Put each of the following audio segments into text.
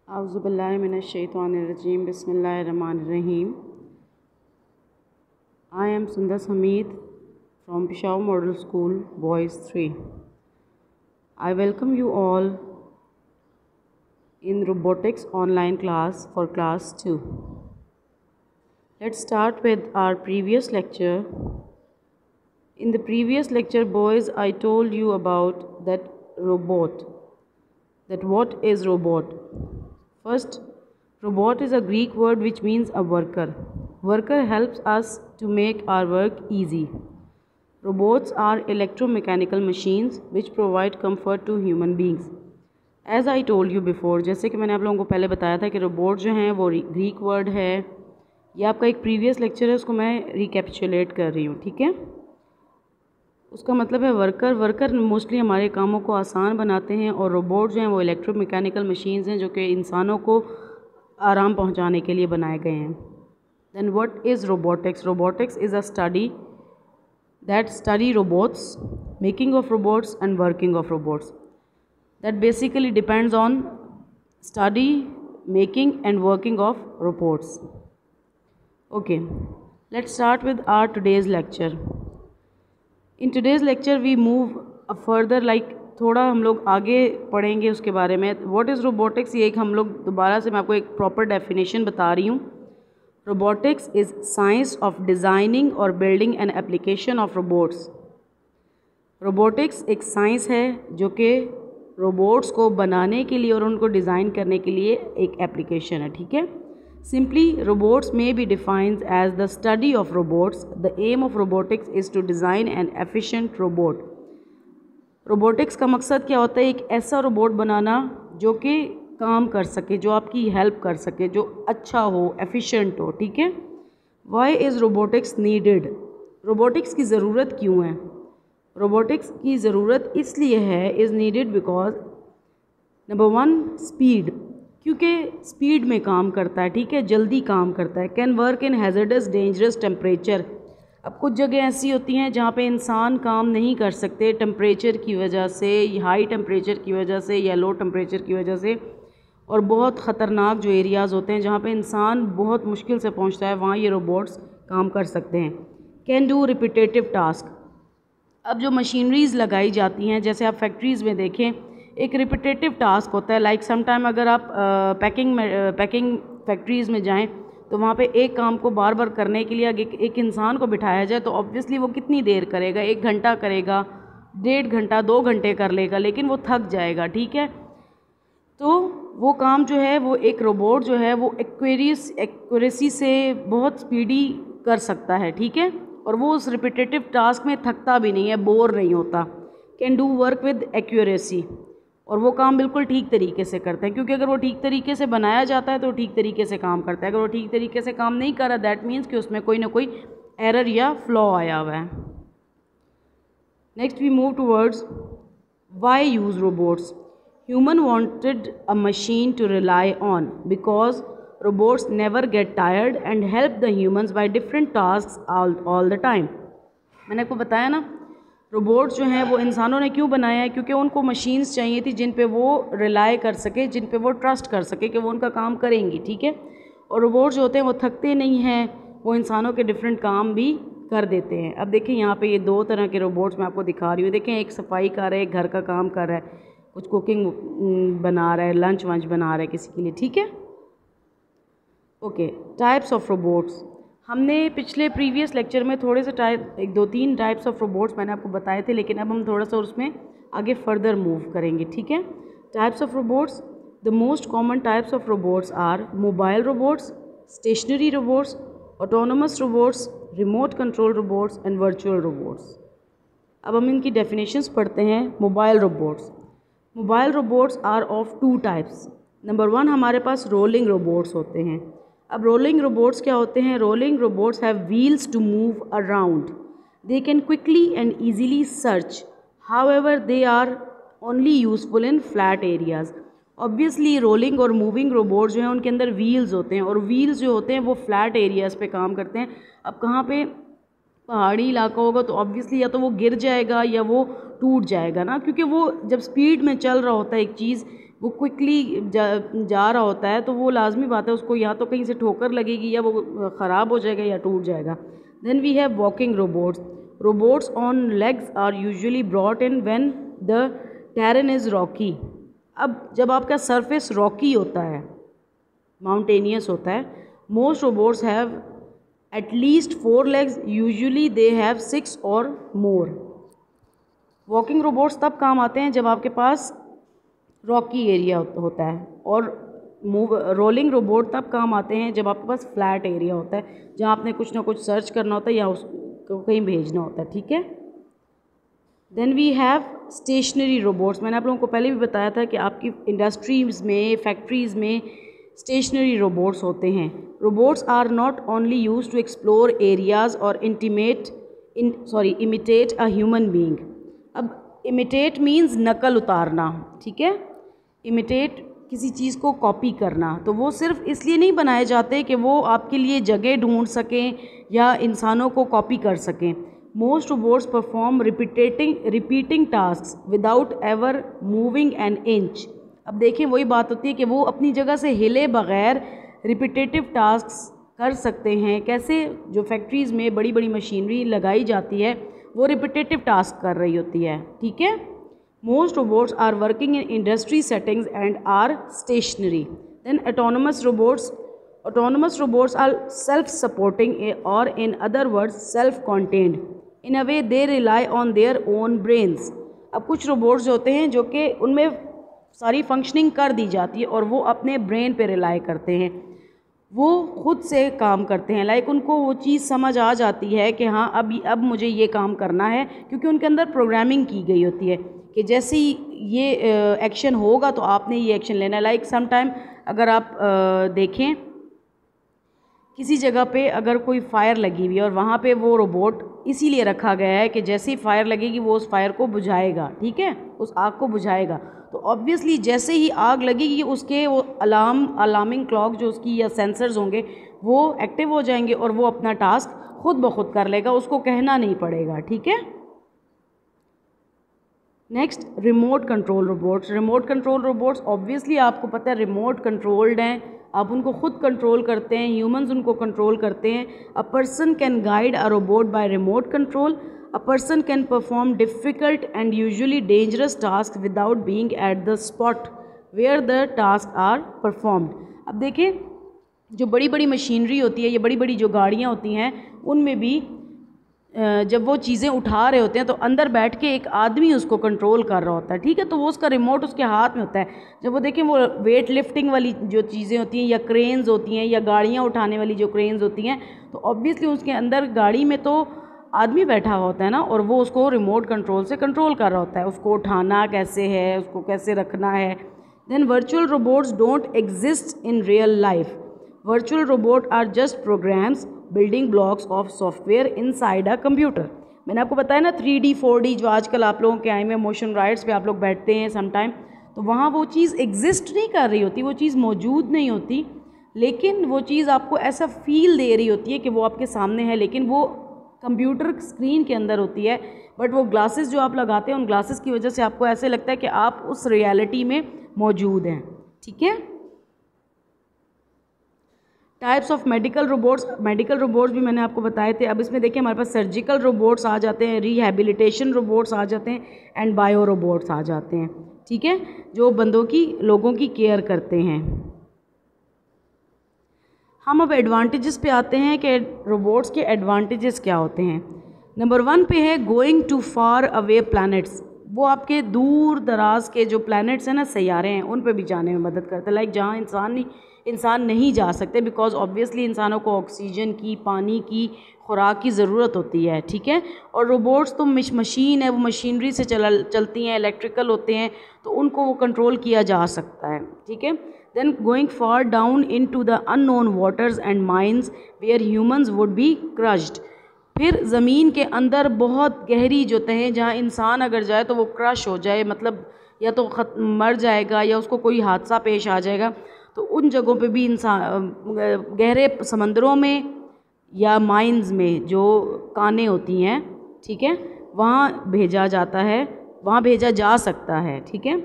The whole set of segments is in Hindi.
Auzubillahiminash-shaytanir-rajeem. Bismillahir-rahmanir-rahim. I am Sundar Hamid from Peshawar Model School, Boys 3. I welcome you all in robotics online class for class 2. Let's start with our previous lecture. In the previous lecture, boys, I told you about that robot. That what is robot? First, robot is a Greek word which means a worker. Worker helps us to make our work easy. Robots are electromechanical machines which provide comfort to human beings. As I told you before, जैसे कि मैंने आप लोगों को पहले बताया था कि रोबोट जो हैं वो ग्रीक वर्ड है. ये आपका एक प्रीवियस लेक्चर है, उसको मैं रिकैप्चुलेट कर रही हूँ, ठीक है. उसका मतलब है वर्कर. वर्कर मोस्टली हमारे कामों को आसान बनाते हैं और रोबोट जो हैं वो इलेक्ट्रोमैकेनिकल मशीन्स हैं जो कि इंसानों को आराम पहुंचाने के लिए बनाए गए हैं. Then what is robotics? Robotics is a study that study robots, making of robots and working of robots. That basically depends on study, making and working of robots. Okay, let's start with our today's lecture. In today's lecture we move further, थोड़ा हम लोग आगे पढ़ेंगे उसके बारे में. व्हाट इज़ रोबोटिक्स, ये एक हम लोग दोबारा से मैं आपको एक प्रॉपर डेफिनेशन बता रही हूँ. Robotics is science of designing और building an application of robots. Robotics एक साइंस है जो कि रोबोट्स को बनाने के लिए और उनको डिज़ाइन करने के लिए एक एप्लीकेशन है, ठीक है. Simply, robots may be defined as the study of robots. The aim of robotics is to design an efficient robot. Robotics का मकसद क्या होता है? एक ऐसा रोबोट बनाना जो कि काम कर सके, जो आपकी हेल्प कर सके, जो अच्छा हो, एफिशिएंट हो, ठीक है. Why is robotics needed? Robotics की ज़रूरत क्यों है? रोबोटिक्स की ज़रूरत इसलिए है, is needed because number 1 speed, क्योंकि स्पीड में काम करता है, ठीक है, जल्दी काम करता है. Can work in हैज़र्डस dangerous temperature. अब कुछ जगह ऐसी होती हैं जहाँ पे इंसान काम नहीं कर सकते टेम्परेचर की वजह से, हाई टेम्परेचर की वजह से या लो टेम्परेचर की वजह से, और बहुत ख़तरनाक जो एरियाज़ होते हैं जहाँ पे इंसान बहुत मुश्किल से पहुँचता है, वहाँ ये रोबोट्स काम कर सकते हैं. Can do repetitive task. अब जो मशीनरीज़ लगाई जाती हैं, जैसे आप फैक्ट्रीज़ में देखें, एक रिपीटेटिव टास्क होता है. लाइक समटाइम अगर आप पैकिंग फैक्ट्रीज़ में जाएं तो वहाँ पे एक काम को बार बार करने के लिए एक इंसान को बिठाया जाए तो ऑब्वियसली वो कितनी देर करेगा? 1 घंटा करेगा, 1.5 घंटा, 2 घंटे कर लेगा, लेकिन वो थक जाएगा, ठीक है. तो वो काम जो है वो एक रोबोट जो है वो एक्यूरेसी से बहुत स्पीडी कर सकता है, ठीक है, और वो उस रिपीटेटिव टास्क में थकता भी नहीं है, बोर नहीं होता. Can do work with accuracy, और वो काम बिल्कुल ठीक तरीके से करते हैं, क्योंकि अगर वो ठीक तरीके से बनाया जाता है तो ठीक तरीके से काम करता है. अगर वो ठीक तरीके से काम नहीं कर रहा, दैट मीन्स कि उसमें कोई ना कोई एरर या फ्लॉ आया हुआ है. Next we move towards why use robots. Human wanted a machine to rely on because robots never get tired and help the humans by different task all the time. मैंने आपको बताया ना, रोबोट्स जो हैं वो इंसानों ने क्यों बनाया है? क्योंकि उनको मशीन्स चाहिए थी जिन पे वो रिलाई कर सके, जिन पे वो ट्रस्ट कर सके कि वो उनका काम करेंगी, ठीक है. और रोबोट्स जो होते हैं वो थकते नहीं हैं, वो इंसानों के डिफरेंट काम भी कर देते हैं. अब देखें यहाँ पे ये 2 तरह के रोबोट्स मैं आपको दिखा रही हूँ. देखें, एक सफाई कर रहा है, एक घर का काम कर रहा है, कुछ कुकिंग बना रहा है, लंच वंच बना रहा है किसी के लिए, ठीक है. Okay, types of robots. हमने पिछले प्रीवियस लेक्चर में थोड़े से 2-3 टाइप्स ऑफ रोबोट्स मैंने आपको बताए थे, लेकिन अब हम थोड़ा सा उसमें आगे फर्दर मूव करेंगे, ठीक है. Types of robots. The most common types of robots are mobile robots, stationary robots, autonomous robots, remote control robots and virtual robots. अब हम इनकी डेफिनेशंस पढ़ते हैं. Mobile robots. Mobile robots are of 2 types. Number 1 हमारे पास रोलिंग रोबोट्स होते हैं. अब रोलिंग रोबोट्स क्या होते हैं? Rolling robots have wheels to move around. They can quickly and easily search. However they are only useful in flat areas. Obviously rolling और मूविंग रोबोट जो हैं उनके अंदर व्हील्स होते हैं, और व्हील्स जो होते हैं वो फ्लैट एरियाज़ पे काम करते हैं. अब कहाँ पे पहाड़ी इलाका होगा तो ऑब्वियसली या तो वो गिर जाएगा या वो टूट जाएगा ना, क्योंकि वो जब स्पीड में चल रहा होता है एक चीज़, वो क्विकली जा रहा होता है, तो वो लाजमी बात है उसको या तो कहीं से ठोकर लगेगी या वो ख़राब हो जाएगा या टूट जाएगा। Then we have walking robots. Robots on legs are usually brought in when the terrain is rocky. अब जब आपका सरफेस रॉकी होता है, माउंटेनियस होता है, most robots have at least 4 legs, usually they have 6 और मोर। वॉकिंग रोबोट्स तब काम आते हैं जब आपके पास रॉकी एरिया होता है, और रोलिंग रोबोट तब काम आते हैं जब आपके पास फ्लैट एरिया होता है, जहाँ आपने कुछ ना कुछ सर्च करना होता है या उसको कहीं भेजना होता है। ठीक है। Then we have stationary robots. मैंने आप लोगों को पहले भी बताया था कि आपकी इंडस्ट्रीज़ में, फैक्ट्रीज़ में स्टेशनरी रोबोट्स होते हैं। Robots are not only use to explore areas और इमिटेट अ ह्यूमन बीइंग। अब इमिटेट मीन्स नकल उतारना, ठीक है। इमिटेट किसी चीज़ को कॉपी करना, तो वो सिर्फ इसलिए नहीं बनाए जाते कि वो आपके लिए जगह ढूंढ सकें या इंसानों को कॉपी कर सकें। Most robots perform repeating task without ever moving an inch. अब देखिए वही बात होती है कि वो अपनी जगह से हिले बगैर रिपीटेटिव टास्क कर सकते हैं। कैसे? जो फैक्ट्रीज़ में बड़ी बड़ी मशीनरी लगाई जाती है वो रिपीटेटिव टास्क कर रही होती है, ठीक है। Most robots are working in industry settings and are stationary. Then autonomous robots are self supporting और in other words self contained. In a way they rely on their own brains. अब कुछ रोबोट्स होते हैं जो कि उनमें सारी फंक्शनिंग कर दी जाती है और वो अपने ब्रेन पे रिलाई करते हैं, वो खुद से काम करते हैं। लाइक उनको वो चीज़ समझ आ जाती है कि हाँ अब मुझे ये काम करना है, क्योंकि उनके अंदर प्रोग्रामिंग की गई होती है कि जैसे ही ये एक्शन होगा तो आपने ये एक्शन लेना है। लाइक सम टाइम अगर आप देखें किसी जगह पे अगर कोई फायर लगी हुई है और वहाँ पे वो रोबोट इसीलिए रखा गया है कि जैसे ही फायर लगेगी वो उस फायर को बुझाएगा, ठीक है, उस आग को बुझाएगा। तो ऑब्वियसली जैसे ही आग लगेगी उसके वो अलार्मिंग क्लॉक जो उसकी या सेंसर्स होंगे वो एक्टिव हो जाएंगे और वो अपना टास्क खुद ब खुद कर लेगा, उसको कहना नहीं पड़ेगा, ठीक है। Next, remote control robots. Remote control robots obviously आपको पता है रिमोट कंट्रोल्ड हैं, आप उनको खुद कंट्रोल करते हैं, ह्यूमंस उनको कंट्रोल करते हैं। A person can guide a robot by remote control. A person can perform difficult and usually dangerous task without being at the spot where the task are performed. अब देखिए जो बड़ी बड़ी मशीनरी होती है, ये बड़ी बड़ी जो गाड़ियाँ होती हैं, उनमें भी जब वो चीज़ें उठा रहे होते हैं तो अंदर बैठ के एक आदमी उसको कंट्रोल कर रहा होता है, ठीक है। तो वो उसका रिमोट उसके हाथ में होता है। जब वो देखें वो वेट लिफ्टिंग वाली जो चीज़ें होती हैं या क्रेन्स होती हैं या गाड़ियाँ उठाने वाली जो क्रेन्स होती हैं, तो ऑब्वियसली उसके अंदर गाड़ी में तो आदमी बैठा हुआ होता है ना, और वो उसको रिमोट कंट्रोल से कंट्रोल कर रहा होता है, उसको उठाना कैसे है, उसको कैसे रखना है। Then virtual robots don't exist in real life. Virtual robot are just programs building blocks of software inside a computer. मैंने आपको बताया ना 3D 4D जो आजकल आप लोगों के आए में मोशन राइड्स पे आप लोग बैठते हैं समटाइम, तो वहाँ वो चीज़ एग्जिस्ट नहीं कर रही होती, वो चीज़ मौजूद नहीं होती, लेकिन वो चीज़ आपको ऐसा फील दे रही होती है कि वो आपके सामने है, लेकिन वो कंप्यूटर स्क्रीन के अंदर होती है। बट वो ग्लासेस जो आप लगाते हैं उन ग्लासेस की वजह से आपको ऐसे लगता है कि आप उस रियलिटी में मौजूद हैं, ठीक है। टाइप्स ऑफ मेडिकल रोबोट्स भी मैंने आपको बताए थे। अब इसमें देखिए हमारे पास सर्जिकल रोबोट्स आ जाते हैं, रिहैबिलिटेशन रोबोट्स आ जाते हैं, एंड बायो रोबोट्स आ जाते हैं, ठीक है, जो लोगों की केयर करते हैं। हम अब एडवांटेजेस पे आते हैं कि रोबोट्स के एडवांटेजेस क्या होते हैं। नंबर 1 पे है going to far away planets. वो आपके दूर दराज के जो प्लैनेट्स हैं ना, सैयारे हैं, उन पे भी जाने में मदद करते हैं। लाइक जहाँ इंसान नहीं जा सकते, बिकॉज ऑब्वियसली इंसानों को ऑक्सीजन की, पानी की, खुराक की ज़रूरत होती है, ठीक है। और रोबोट्स तो मशीन है, वो मशीनरी से चलती हैं, इलेक्ट्रिकल होते हैं, तो उनको वो कंट्रोल किया जा सकता है, ठीक है। Then going far down into the unknown waters and mines where humans would be crushed. फिर ज़मीन के अंदर बहुत गहरी जो तहें जहाँ इंसान अगर जाए तो वो क्रश हो जाए, मतलब या तो मर जाएगा या उसको कोई हादसा पेश आ जाएगा, तो उन जगहों पे भी इंसान गहरे समंदरों में या माइंस में जो कानें होती हैं, ठीक है, वहाँ भेजा जा सकता है, ठीक है।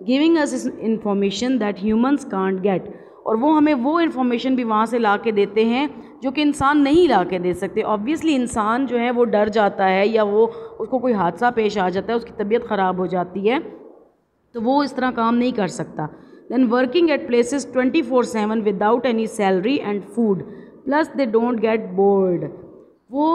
Giving us information that humans can't get, और वो हमें वो इन्फॉर्मेशन भी वहाँ से ला के देते हैं जो कि इंसान नहीं ला के दे सकते। ऑब्वियसली इंसान जो है वो डर जाता है या वो उसको कोई हादसा पेश आ जाता है, उसकी तबीयत ख़राब हो जाती है, तो वो इस तरह काम नहीं कर सकता। Then working at places 24/7 without any salary and food plus they don't get bored. वो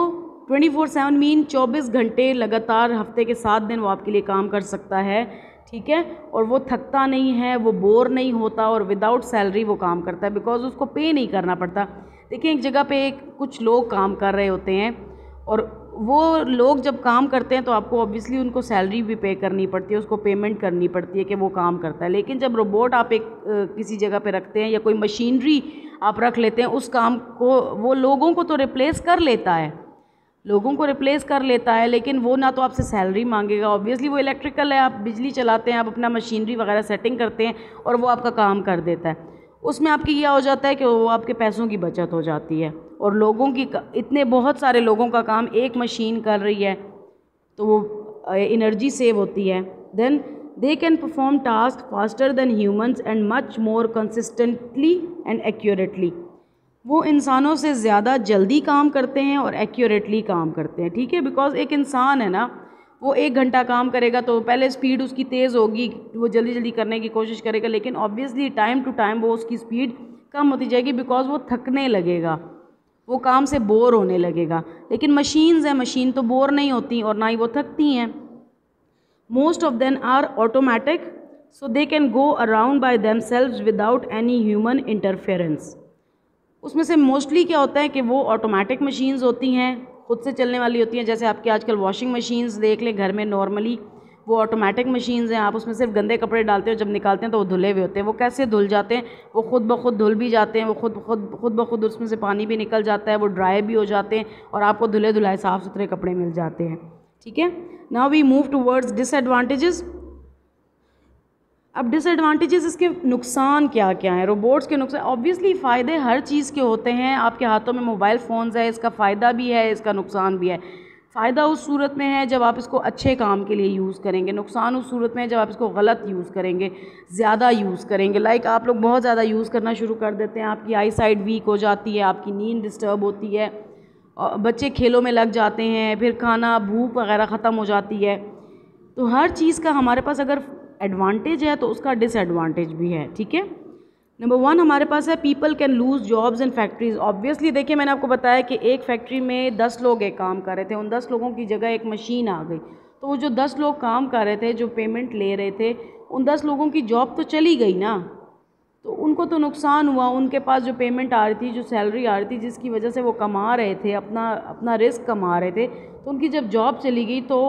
24/7 मीन 24 घंटे लगातार हफ्ते के 7 दिन वो आपके लिए काम कर सकता है, ठीक है, और वो थकता नहीं है, वो बोर नहीं होता, और विदाउट सैलरी वो काम करता है बिकॉज उसको पे नहीं करना पड़ता। देखिए एक जगह पे कुछ लोग काम कर रहे होते हैं और वो लोग जब काम करते हैं तो आपको ऑब्वियसली उनको सैलरी भी पे करनी पड़ती है, उसको पेमेंट करनी पड़ती है कि वो काम करता है। लेकिन जब रोबोट आप किसी जगह पे रखते हैं या कोई मशीनरी आप रख लेते हैं, उस काम को वो लोगों को तो रिप्लेस कर लेता है, लेकिन वो ना तो आपसे सैलरी मांगेगा। ऑब्वियसली वो इलेक्ट्रिकल है, आप बिजली चलाते हैं, आप अपना मशीनरी वगैरह सेटिंग करते हैं और वो आपका काम कर देता है। उसमें आपकी क्या हो जाता है कि वो आपके पैसों की बचत हो जाती है, और लोगों की इतने बहुत सारे लोगों का काम एक मशीन कर रही है तो वो एनर्जी सेव होती है। Then they can perform task faster than humans and much more consistently and accurately. वो इंसानों से ज़्यादा जल्दी काम करते हैं और एक्यूरेटली काम करते हैं, ठीक है, बिकॉज एक इंसान है ना, वो 1 घंटा काम करेगा तो पहले स्पीड उसकी तेज़ होगी, वो जल्दी जल्दी करने की कोशिश करेगा, लेकिन ऑब्वियसली टाइम टू टाइम वो उसकी स्पीड कम होती जाएगी बिकॉज वो थकने लगेगा, वो काम से बोर होने लगेगा। लेकिन मशीन्स हैं, मशीन तो बोर नहीं होती और ना ही वो थकती हैं। Most of them are automatic so they can go around by themselves without any human interference. उसमें से मोस्टली क्या होता है कि वो ऑटोमेटिक मशीन्स होती हैं, खुद से चलने वाली होती हैं। जैसे आपके आजकल वॉशिंग मशीन्स देख लें घर में, नॉर्मली वो ऑटोमेटिक मशीन्स हैं, आप उसमें सिर्फ गंदे कपड़े डालते हो, जब निकालते हैं तो वो धुले हुए होते हैं। वो कैसे धुल जाते हैं, वो खुद ब खुद धुल भी जाते हैं, वो खुद ब खुद उसमें से पानी भी निकल जाता है, वो ड्राई भी हो जाते हैं और आपको धुले धुलाए साफ़ सुथरे कपड़े मिल जाते हैं, ठीक है। Now we move towards disadvantages. अब डिसएडवांटेजेस, इसके नुकसान क्या क्या हैं, रोबोट्स के नुकसान। ऑब्वियसली फ़ायदे हर चीज़ के होते हैं, आपके हाथों में मोबाइल फ़ोन्स है, इसका फ़ायदा भी है, इसका नुकसान भी है। फ़ायदा उस सूरत में है जब आप इसको अच्छे काम के लिए यूज़ करेंगे, नुकसान उस सूरत में है जब आप इसको गलत यूज़ करेंगे, ज़्यादा यूज़ करेंगे। लाइक आप लोग बहुत ज़्यादा यूज़ करना शुरू कर देते हैं, आपकी आई साइट वीक हो जाती है, आपकी नींद डिस्टर्ब होती है, बच्चे खेलों में लग जाते हैं, फिर खाना भूख वगैरह ख़त्म हो जाती है। तो हर चीज़ का हमारे पास अगर एडवांटेज है तो उसका डिसएडवांटेज भी है, ठीक है। नंबर 1 हमारे पास है people can lose jobs in factories. Obviously देखिए मैंने आपको बताया कि एक फैक्ट्री में 10 लोग एक काम कर रहे थे, उन 10 लोगों की जगह एक मशीन आ गई, तो वो जो 10 लोग काम कर रहे थे, जो पेमेंट ले रहे थे, उन 10 लोगों की जॉब तो चली गई ना, तो उनको तो नुकसान हुआ। उनके पास जो पेमेंट आ रही थी, जो सैलरी आ रही थी, जिसकी वजह से वो कमा रहे थे, अपना रिस्क कमा रहे थे, तो उनकी जब जॉब चली गई तो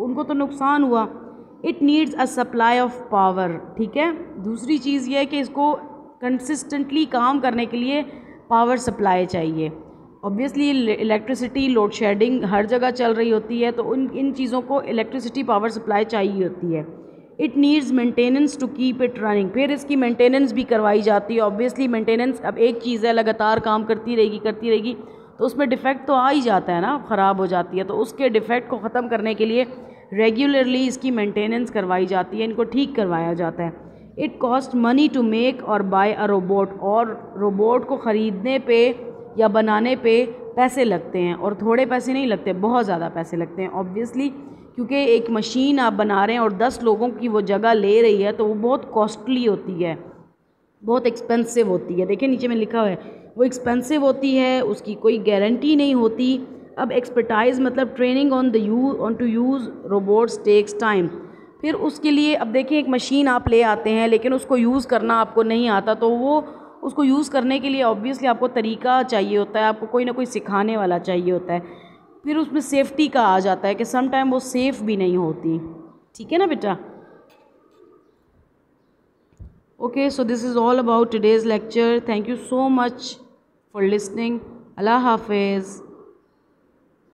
उनको तो नुकसान हुआ। It needs a supply of power, ठीक है। दूसरी चीज़ ये है कि इसको कंसिस्टेंटली काम करने के लिए पावर सप्लाई चाहिए। ऑब्वियसली इलेक्ट्रिसिटी लोड शेडिंग हर जगह चल रही होती है, तो इन चीज़ों को इलेक्ट्रिसिटी पावर सप्लाई चाहिए होती है। It needs maintenance to keep it running, फिर इसकी मेंटेनेंस भी करवाई जाती है। ऑब्वियसली मेंटेनेंस, अब एक चीज़ है लगातार काम करती रहेगी तो उसमें डिफ़ेक्ट तो आ ही जाता है ना, ख़राब हो जाती है, तो उसके डिफ़ेक्ट को ख़त्म करने के लिए रेगुलरली इसकी मेंटेनेंस करवाई जाती है, इनको ठीक करवाया जाता है। It cost money to make और बाय अ रोबोट, और रोबोट को ख़रीदने पे या बनाने पे पैसे लगते हैं, और थोड़े पैसे नहीं लगते, बहुत ज़्यादा पैसे लगते हैं। ऑब्वियसली क्योंकि एक मशीन आप बना रहे हैं और 10 लोगों की वो जगह ले रही है, तो वो बहुत कॉस्टली होती है, बहुत एक्सपेंसिव होती है। देखिए नीचे में लिखा हुआ है, वो एक्सपेंसिव होती है, उसकी कोई गारंटी नहीं होती। अब एक्सपर्टाइज मतलब training on to use robots takes time. फिर उसके लिए अब देखिए एक मशीन आप ले आते हैं लेकिन उसको यूज़ करना आपको नहीं आता, तो वो उसको यूज़ करने के लिए ऑब्वियसली आपको तरीका चाहिए होता है, आपको कोई ना कोई सिखाने वाला चाहिए होता है। फिर उसमें सेफ्टी का आ जाता है कि सम टाइम वो सेफ़ भी नहीं होती, ठीक है ना बेटा। Okay, so this is all about today's lecture. Thank you so much for listening. अल्लाह हाफिज़।